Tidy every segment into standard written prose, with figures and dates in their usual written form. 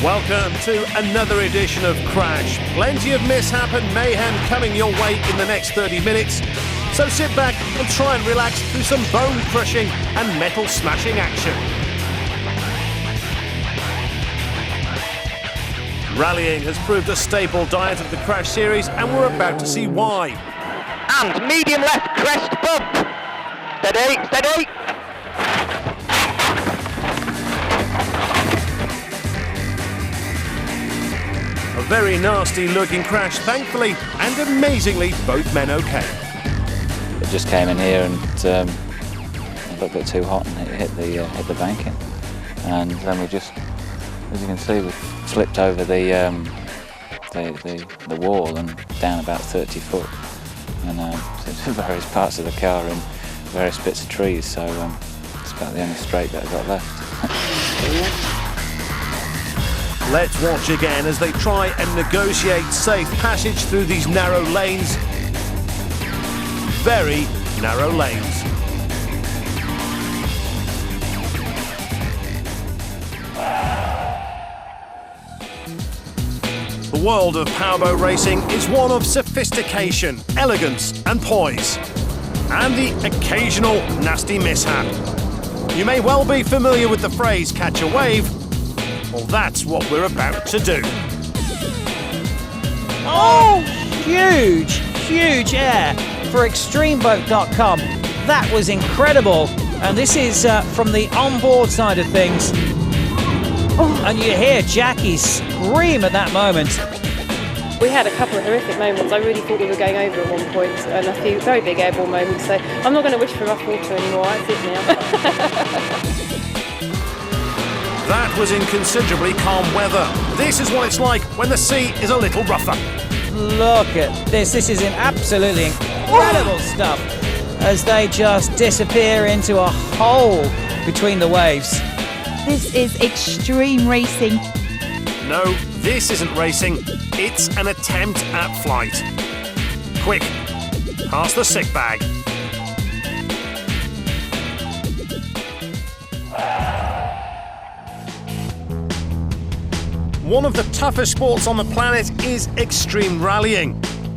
Welcome to another edition of Crash. Plenty of mishap and mayhem coming your way in the next 30 minutes. So sit back and try and relax through some bone-crushing and metal-smashing action. Rallying has proved a staple diet of the Crash series, and we're about to see why. And medium left, crest bump. Steady, steady. A very nasty looking crash, thankfully and amazingly both men okay. It just came in here and a little bit too hot and it hit the banking, and then we just, as you can see, we flipped over the wall and down about 30 foot, and to various parts of the car and various bits of trees. So it's about the only straight that I got left. Let's watch again as they try and negotiate safe passage through these narrow lanes. Very narrow lanes. The world of powerboat racing is one of sophistication, elegance and poise, and the occasional nasty mishap. You may well be familiar with the phrase catch a wave. Well, that's what we're about to do. Oh, huge air for extremeboat.com. That was incredible. And this is from the onboard side of things. Oh. And you hear Jackie scream at that moment. We had a couple of horrific moments. I really thought we were going over at one point, and a few very big airborne moments. So I'm not going to wish for rough water anymore. That's it now. That was in considerably calm weather. This is what it's like when the sea is a little rougher. Look at this. This is absolutely incredible stuff as they just disappear into a hole between the waves. This is extreme racing. No, this isn't racing. It's an attempt at flight. Quick, pass the sick bag. One of the toughest sports on the planet is extreme rallying,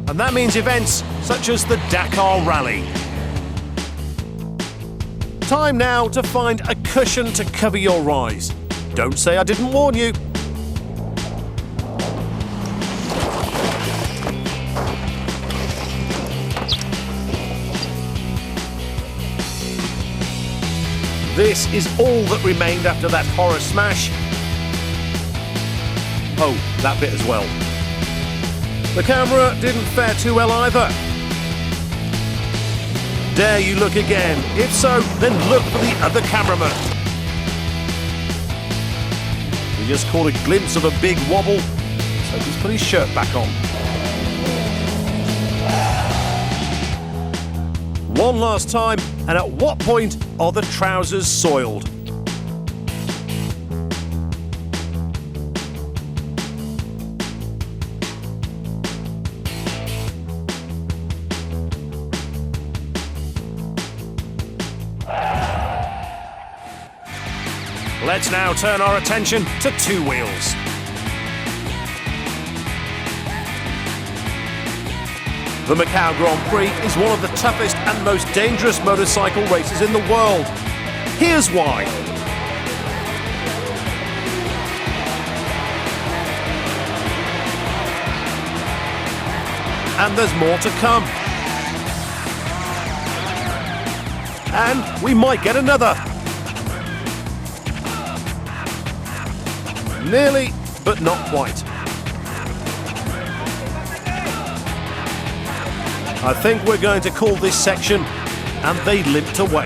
and that means events such as the Dakar Rally. Time now to find a cushion to cover your eyes. Don't say I didn't warn you. This is all that remained after that horror smash. Oh, that bit as well. The camera didn't fare too well either. Dare you look again? If so, then look for the other cameraman. We just caught a glimpse of a big wobble, so he's put his shirt back on. One last time, and at what point are the trousers soiled? Let's now turn our attention to two wheels. The Macau Grand Prix is one of the toughest and most dangerous motorcycle races in the world. Here's why. And there's more to come. And we might get another. Nearly, but not quite. I think we're going to call this section, and they limped away.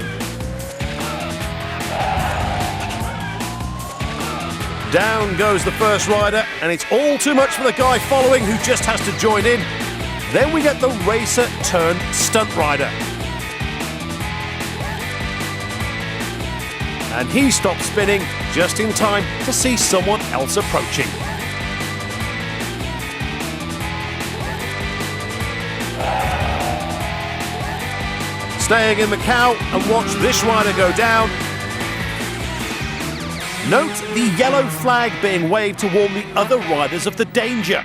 Down goes the first rider, and it's all too much for the guy following who just has to join in. Then we get the racer turned stunt rider. And he stopped spinning just in time to see someone else approaching. Staying in Macau and watch this rider go down. Note the yellow flag being waved to warn the other riders of the danger.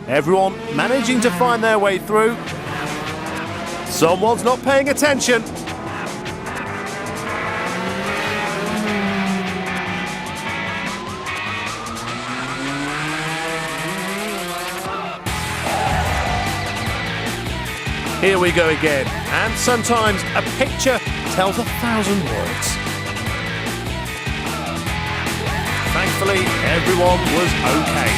Everyone managing to find their way through. Someone's not paying attention. Here we go again, and sometimes a picture tells 1,000 words. Thankfully, everyone was okay.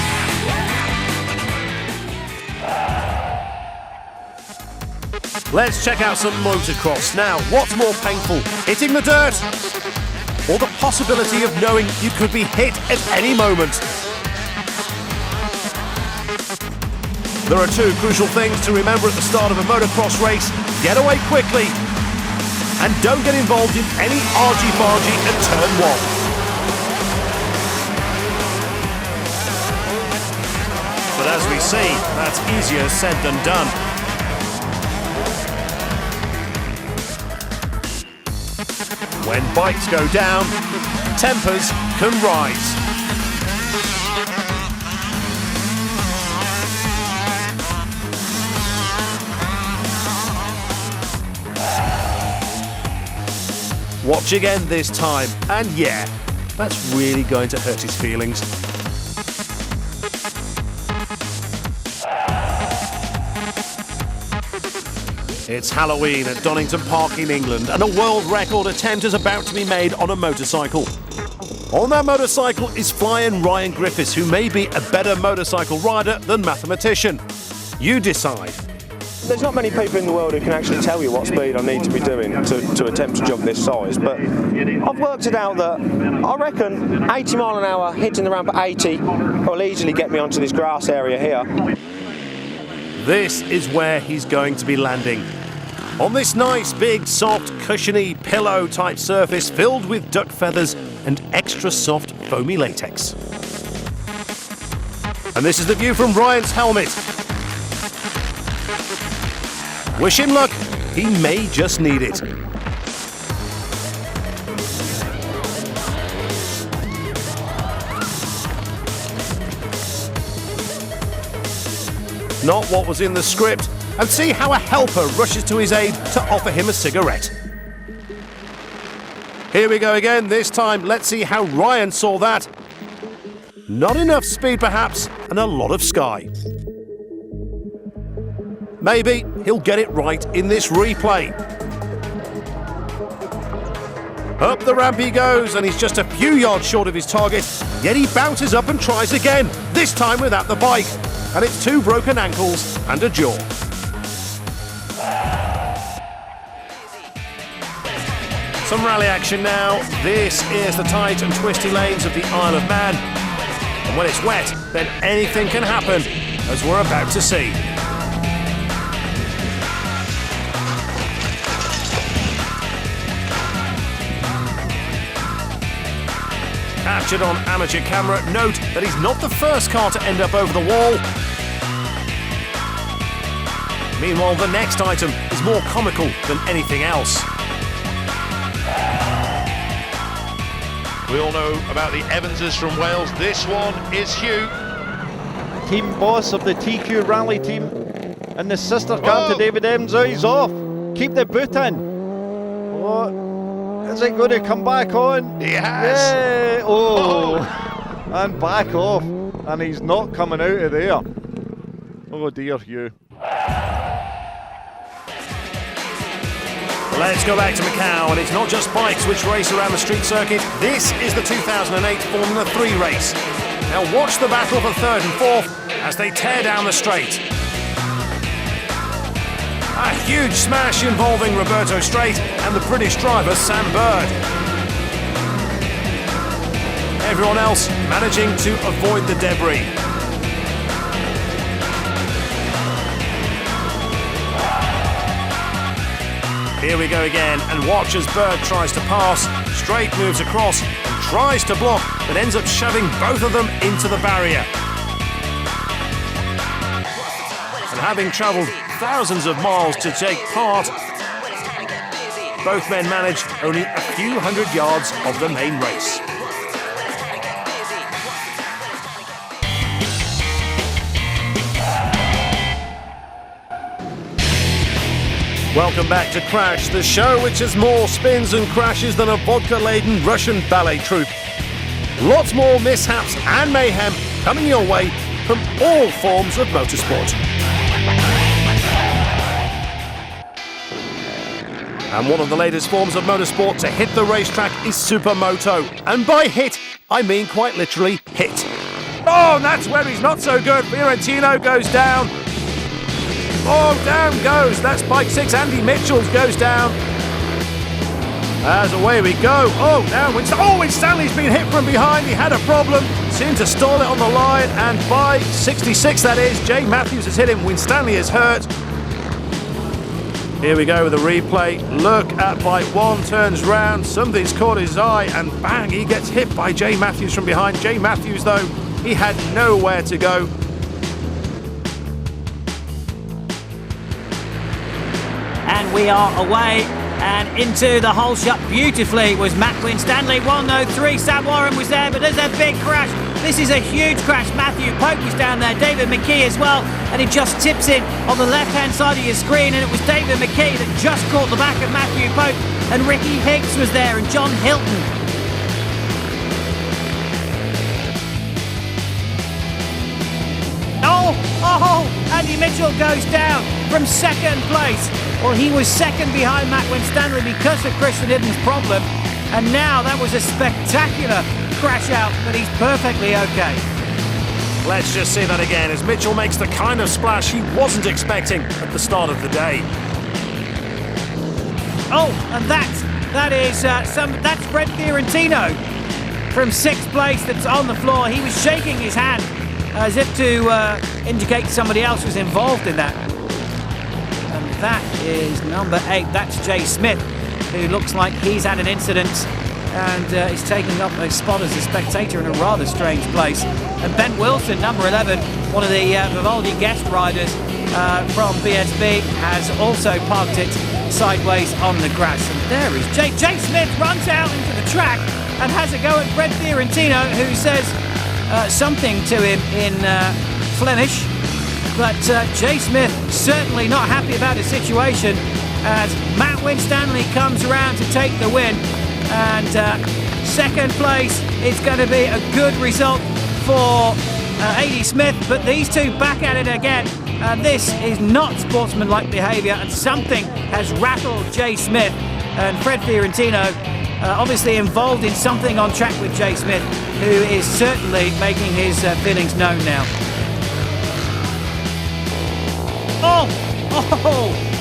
Let's check out some motocross. Now, what's more painful, hitting the dirt or the possibility of knowing you could be hit at any moment? There are two crucial things to remember at the start of a motocross race. Get away quickly and don't get involved in any argy-bargy at turn 1. But as we see, that's easier said than done. When bikes go down, tempers can rise. Watch again this time, and yeah, that's really going to hurt his feelings. It's Halloween at Donington Park in England, and a world record attempt is about to be made on a motorcycle. On that motorcycle is flying Ryan Griffiths, who may be a better motorcycle rider than mathematician. You decide. There's not many people in the world who can actually tell you what speed I need to be doing to attempt to jump this size, but I've worked it out that I reckon 80 mile an hour hitting the ramp at 80 will easily get me onto this grass area here. This is where he's going to be landing. On this nice, big, soft, cushiony, pillow-type surface filled with duck feathers and extra soft, foamy latex. And this is the view from Ryan's helmet. Wish him luck, he may just need it. Not what was in the script, and see how a helper rushes to his aid to offer him a cigarette. Here we go again, this time let's see how Ryan saw that. Not enough speed perhaps, and a lot of sky. Maybe he'll get it right in this replay. Up the ramp he goes, and he's just a few yards short of his target, yet he bounces up and tries again, this time without the bike. And it's 2 broken ankles and a jaw. Some rally action now. This is the tight and twisty lanes of the Isle of Man. And when it's wet, then anything can happen, as we're about to see. Captured on amateur camera, note that he's not the first car to end up over the wall. Meanwhile, the next item is more comical than anything else. We all know about the Evanses from Wales. This one is Hugh. Team boss of the TQ Rally team and the sister car to David Evans. Oh, he's off. Keep the boot in. Oh. Is it going to come back on? He has. Yeah. Oh. And back off. And he's not coming out of there. Oh dear, Hugh. Let's go back to Macau, and it's not just bikes which race around the street circuit. This is the 2008 Formula 3 race. Now watch the battle for 3rd and 4th as they tear down the straight. A huge smash involving Roberto Strait and the British driver Sam Bird. Everyone else managing to avoid the debris. Here we go again, and watch as Bird tries to pass. Strait moves across and tries to block, but ends up shoving both of them into the barrier. And having travelled thousands of miles to take part, both men managed only a few hundred yards of the main race. Welcome back to Crash, the show which has more spins and crashes than a vodka-laden Russian ballet troupe. Lots more mishaps and mayhem coming your way from all forms of motorsport. And one of the latest forms of motorsport to hit the racetrack is Supermoto. And by hit, I mean quite literally hit. Oh, and that's where he's not so good. Fiorentino goes down. Oh, down goes. That's bike 6. Andy Mitchell goes down. As away we go. Oh, now Winstanley's been hit from behind. He had a problem. Seemed to stall it on the line. And by 66, that is, Jay Matthews has hit him. Winstanley is hurt. Here we go with a replay. Look at bike 1, turns round. Something's caught his eye. And bang, he gets hit by Jay Matthews from behind. Jay Matthews, though, he had nowhere to go. And we are away and into the hole shut beautifully was Matt Winstanley. 103, Sam Warren was there, but there's a big crash. This is a huge crash. Matthew Pope was down there, David McKee as well, and it just tips in on the left-hand side of your screen, and it was David McKee that just caught the back of Matthew Pope, and Ricky Higgs was there, and John Hilton. Andy Mitchell goes down from second place. Well, he was second behind Matt Winstanley because of Christian Hidden's problem, and now that was a spectacular crash out, but he's perfectly okay. Let's just see that again as Mitchell makes the kind of splash he wasn't expecting at the start of the day. Oh, and that's Fred Fiorentino from 6th place that's on the floor. He was shaking his hand as if to indicate somebody else was involved in that. And that is number 8. That's Jay Smith, who looks like he's had an incident and is taking up a spot as a spectator in a rather strange place. And Ben Wilson, number 11, one of the Vivaldi guest riders from BSB, has also parked it sideways on the grass. And there is Jay Smith runs out into the track and has a go at Fred Fiorentino, who says something to him in Flemish, but Jay Smith certainly not happy about his situation as Matt Winstanley comes around to take the win, and second place is going to be a good result for A.D. Smith, but these two back at it again. This is not sportsmanlike behaviour, and something has rattled Jay Smith, and Fred Fiorentino obviously involved in something on track with Jay Smith, who is certainly making his feelings known now.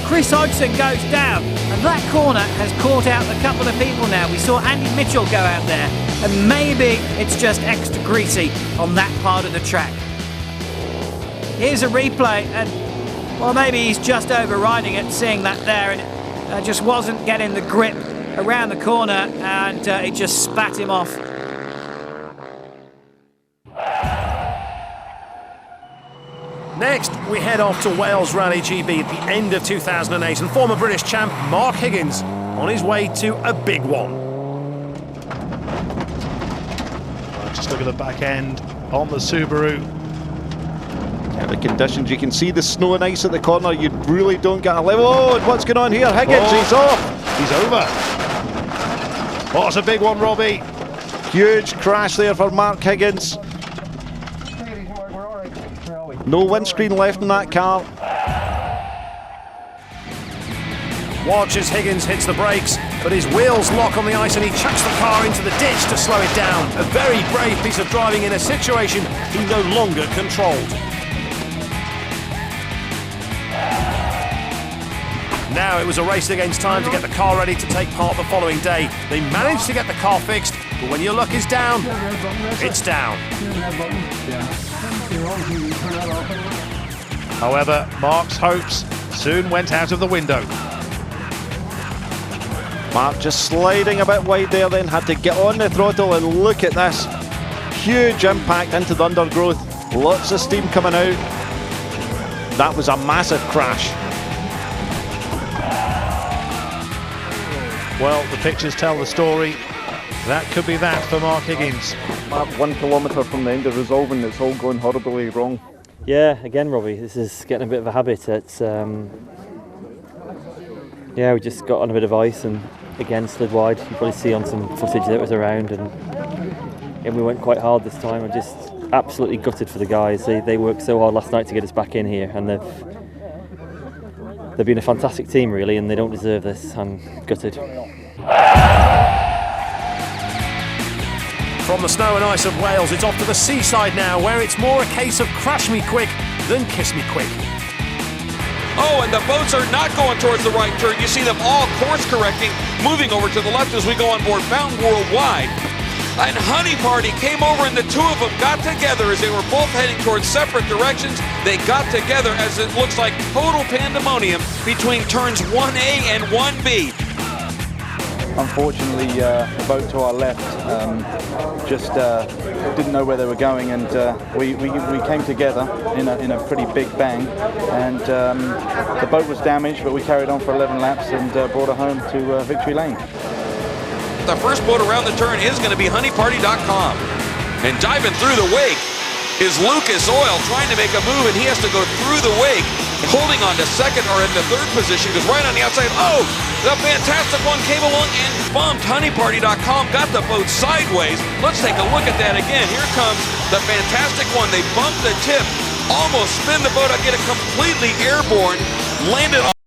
Chris Hodgson goes down, and that corner has caught out a couple of people now. We saw Andy Mitchell go out there, and maybe it's just extra greasy on that part of the track. Here's a replay, and well, maybe he's just overriding it, seeing that there, and it just wasn't getting the grip around the corner, and it just spat him off. Next, we head off to Wales Rally GB at the end of 2008, and former British champ Mark Higgins on his way to a big one. Just look at the back end on the Subaru. Yeah, the conditions, you can see the snow and ice at the corner, you really don't get a level. Oh, and what's going on here? Higgins, he's off. He's over. Oh, it's a big one, Robbie. Huge crash there for Mark Higgins. No windscreen left in that car. Watch as Higgins hits the brakes, but his wheels lock on the ice and he chucks the car into the ditch to slow it down. A very brave piece of driving in a situation he no longer controlled. Now it was a race against time to get the car ready to take part the following day. They managed to get the car fixed, but when your luck is down, it's down. However, Mark's hopes soon went out of the window. Mark just sliding a bit wide there, then had to get on the throttle, and look at this. Huge impact into the undergrowth. Lots of steam coming out. That was a massive crash. Well, the pictures tell the story. That could be that for Mark Higgins. 1 kilometre from the end of resolving, it's all going horribly wrong. Yeah, again, Robbie, this is getting a bit of a habit. It's yeah, we just got on a bit of ice and again slid wide. You probably see on some footage that was around, and we went quite hard this time. I'm just absolutely gutted for the guys. They worked so hard last night to get us back in here, and they've been a fantastic team really, and they don't deserve this. I'm gutted. From the snow and ice of Wales, it's off to the seaside now, where it's more a case of crash me quick than kiss me quick. Oh, and the boats are not going towards the right turn. You see them all course correcting, moving over to the left as we go on board Mountain Worldwide. And Honey Party came over and the two of them got together as they were both heading towards separate directions. They got together as it looks like total pandemonium between turns 1A and 1B. Unfortunately, the boat to our left just didn't know where they were going, and we came together in a pretty big bang, and the boat was damaged, but we carried on for 11 laps and brought her home to Victory Lane. The first boat around the turn is going to be honeyparty.com. And diving through the wake is Lucas Oil trying to make a move, and he has to go through the wake, holding on to second or in the third position, because right on the outside, oh, the Fantastic One came along and bumped honeyparty.com, got the boat sideways. Let's take a look at that again. Here comes the Fantastic One. They bumped the tip, almost spin the boat out, get it completely airborne, landed on